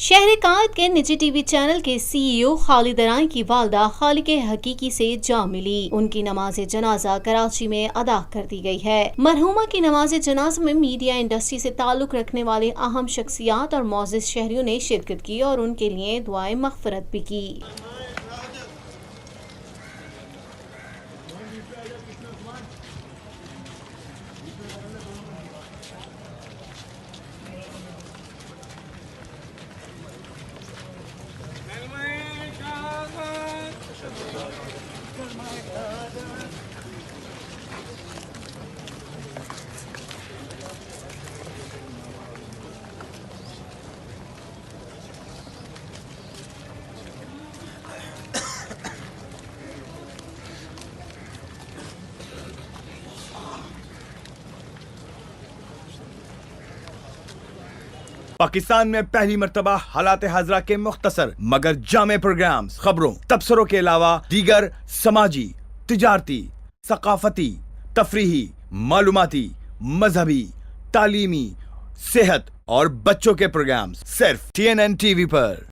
शहर कायद के निजी टीवी चैनल के सीईओ खालिद राय की वालदा खालिक हकीकी से जा मिली। उनकी नमाज जनाजा कराची में अदा कर दी गई है। मरहुमा की नमाज जनाजा में मीडिया इंडस्ट्री से ताल्लुक रखने वाले अहम शख्सियात और मोअज़्ज़िज़ शहरियों ने शिरकत की और उनके लिए दुआए मग़फ़िरत भी की। पाकिस्तान में पहली मर्तबा हालात हाजरा के मुख्तसर मगर जामे प्रोग्राम्स, खबरों, तबसरों के अलावा दीगर समाजी, तिजारती, सकाफती, तफरीही, मालूमाती, मजहबी, तालीमी, सेहत और बच्चों के प्रोग्राम्स सिर्फ TNN TV पर।